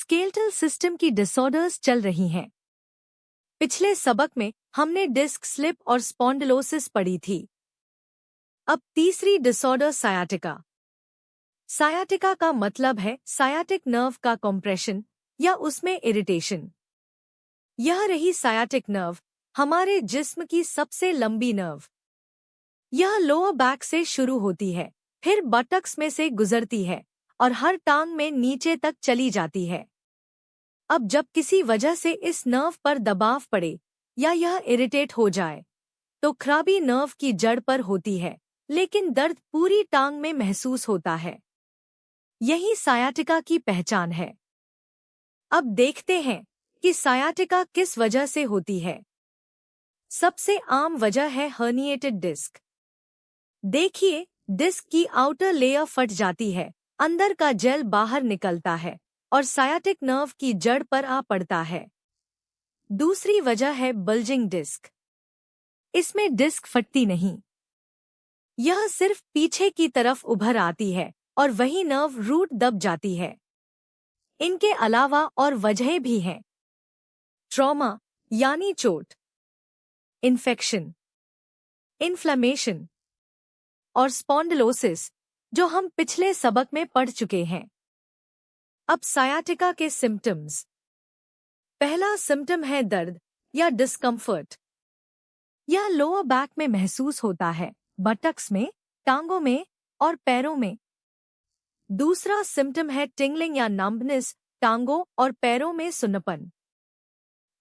Skeletal system की disorders चल रही हैं। पिछले सबक में हमने डिस्क स्लिप और स्पॉन्डिलोसिस पढ़ी थी। अब तीसरी डिसऑर्डर सायाटिका। सायाटिका का मतलब है सायाटिक नर्व का कॉम्प्रेशन या उसमें इरिटेशन। यह रही सायाटिक नर्व, हमारे जिस्म की सबसे लंबी नर्व। यह लोअर बैक से शुरू होती है, फिर बटक्स में से गुजरती है और हर टांग में नीचे तक चली जाती है। अब जब किसी वजह से इस नर्व पर दबाव पड़े या यह इरिटेट हो जाए तो खराबी नर्व की जड़ पर होती है, लेकिन दर्द पूरी टांग में महसूस होता है। यही सायाटिका की पहचान है। अब देखते हैं कि सायाटिका किस वजह से होती है। सबसे आम वजह है हर्निएटेड डिस्क। देखिए, डिस्क की आउटर लेयर फट जाती है, अंदर का जेल बाहर निकलता है और सायाटिक नर्व की जड़ पर आ पड़ता है। दूसरी वजह है बल्जिंग डिस्क। इसमें डिस्क फटती नहीं, यह सिर्फ पीछे की तरफ उभर आती है और वही नर्व रूट दब जाती है। इनके अलावा और वजहें भी हैं। ट्रॉमा यानी चोट, इन्फेक्शन, इन्फ्लेमेशन और स्पॉन्डिलोसिस, जो हम पिछले सबक में पढ़ चुके हैं। अब सायाटिका के सिम्टम्स। पहला सिम्टम है दर्द या डिस्कम्फर्ट। यह लोअर बैक में महसूस होता है, बटक्स में, टांगों में और पैरों में। दूसरा सिम्टम है टिंगलिंग या नंबनेस, टांगों और पैरों में सुन्नपन।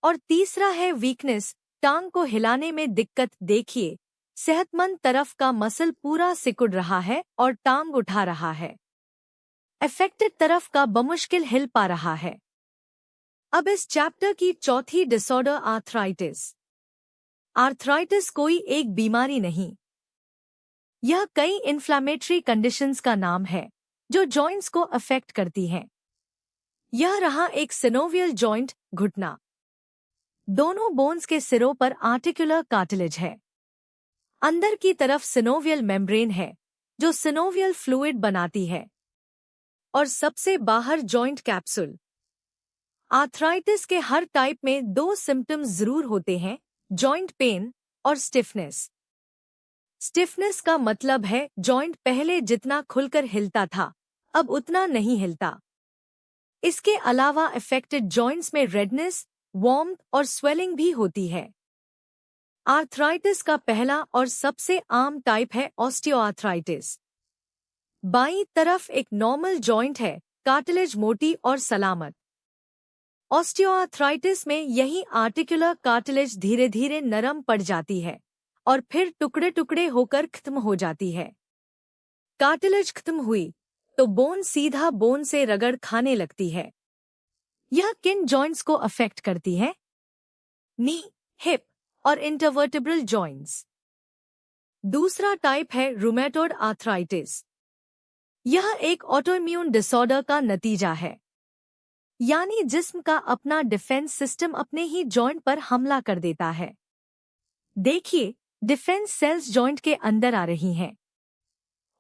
और तीसरा है वीकनेस, टांग को हिलाने में दिक्कत। देखिए, सेहतमंद तरफ का मसल पूरा सिकुड़ रहा है और टांग उठा रहा है। अफेक्टेड तरफ का बमुश्किल हिल पा रहा है। अब इस चैप्टर की चौथी डिसऑर्डर आर्थराइटिस। आर्थराइटिस कोई एक बीमारी नहीं, यह कई इन्फ्लेमेटरी कंडीशंस का नाम है जो जॉइंट्स को अफेक्ट करती हैं। यह रहा एक सिनोवियल जॉइंट, घुटना। दोनों बोन्स के सिरों पर आर्टिकुलर कार्टिलेज है। अंदर की तरफ सिनोवियल मेम्ब्रेन है जो सिनोवियल फ्लूइड बनाती है और सबसे बाहर जॉइंट कैप्सूल। आर्थराइटिस के हर टाइप में दो सिम्टम्स जरूर होते हैं, जॉइंट पेन और स्टिफनेस। स्टिफनेस का मतलब है जॉइंट पहले जितना खुलकर हिलता था, अब उतना नहीं हिलता। इसके अलावा अफेक्टेड जॉइंट्स में रेडनेस, वार्मथ और स्वेलिंग भी होती है। आर्थराइटिस का पहला और सबसे आम टाइप है ऑस्टियोआर्थराइटिस। बाईं तरफ एक नॉर्मल जॉइंट है, कार्टिलेज मोटी और सलामत। ऑस्टियोआर्थराइटिस में यही आर्टिकुलर कार्टिलेज धीरे धीरे नरम पड़ जाती है और फिर टुकड़े टुकड़े होकर खत्म हो जाती है। कार्टिलेज खत्म हुई तो बोन सीधा बोन से रगड़ खाने लगती है। यह किन जॉइंट्स को अफेक्ट करती है? नी, हिप और इंटरवर्टिब्रल जॉइंट्स। दूसरा टाइप है रूमेटॉइड आर्थराइटिस। यह एक ऑटोइम्यून डिसऑर्डर का नतीजा है, यानी जिस्म का अपना डिफेंस सिस्टम अपने ही जॉइंट पर हमला कर देता है। देखिए, डिफेंस सेल्स जॉइंट के अंदर आ रही हैं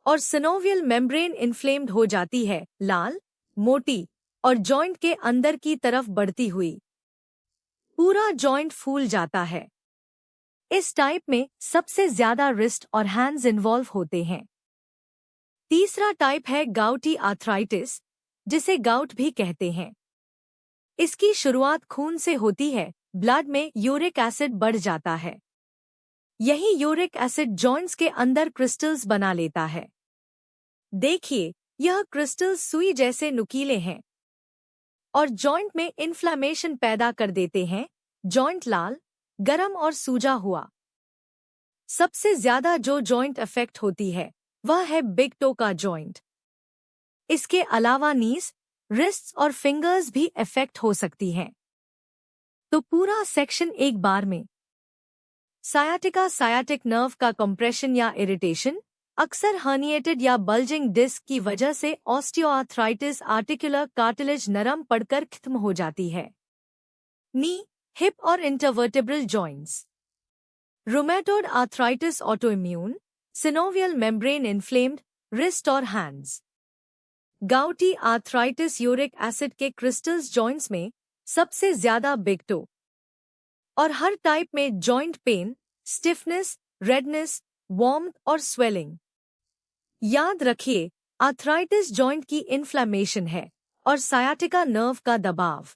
और सिनोवियल मेम्ब्रेन इन्फ्लेम्ड हो जाती है, लाल, मोटी और जॉइंट के अंदर की तरफ बढ़ती हुई। पूरा जॉइंट फूल जाता है। इस टाइप में सबसे ज्यादा रिस्ट और हैंड्स इन्वॉल्व होते हैं। तीसरा टाइप है गाउटी आर्थराइटिस, जिसे गाउट भी कहते हैं। इसकी शुरुआत खून से होती है, ब्लड में यूरिक एसिड बढ़ जाता है। यही यूरिक एसिड जॉइंट्स के अंदर क्रिस्टल्स बना लेता है। देखिए, यह क्रिस्टल्स सुई जैसे नुकीले हैं और जॉइंट में इन्फ्लेमेशन पैदा कर देते हैं। जॉइंट लाल, गरम और सूजा हुआ। सबसे ज्यादा जो जॉइंट अफेक्ट होती है वह है बिग टो का जॉइंट। इसके अलावा नीज, रिस्ट्स और फिंगर्स भी अफेक्ट हो सकती हैं। तो पूरा सेक्शन एक बार में। सायाटिका सायाटिक नर्व का कंप्रेशन या इरिटेशन, अक्सर हर्निएटेड या बल्जिंग डिस्क की वजह से ऑस्टियोआर्थराइटिस आर्टिकुलर कार्टिलेज नरम पड़कर खत्म हो जाती है। नी, हिप और intervertebral joints. Rheumatoid arthritis autoimmune, synovial membrane inflamed, wrist और हैंड्स। गाउटी आर्थराइटिस यूरिक एसिड के क्रिस्टल्स जॉइंट्स में सबसे ज्यादा बिगटो और हर टाइप में joint pain, stiffness, redness, warmth और स्वेलिंग। याद रखिए, आर्थराइटिस जॉइंट की इन्फ्लेमेशन है और सायाटिका नर्व का दबाव।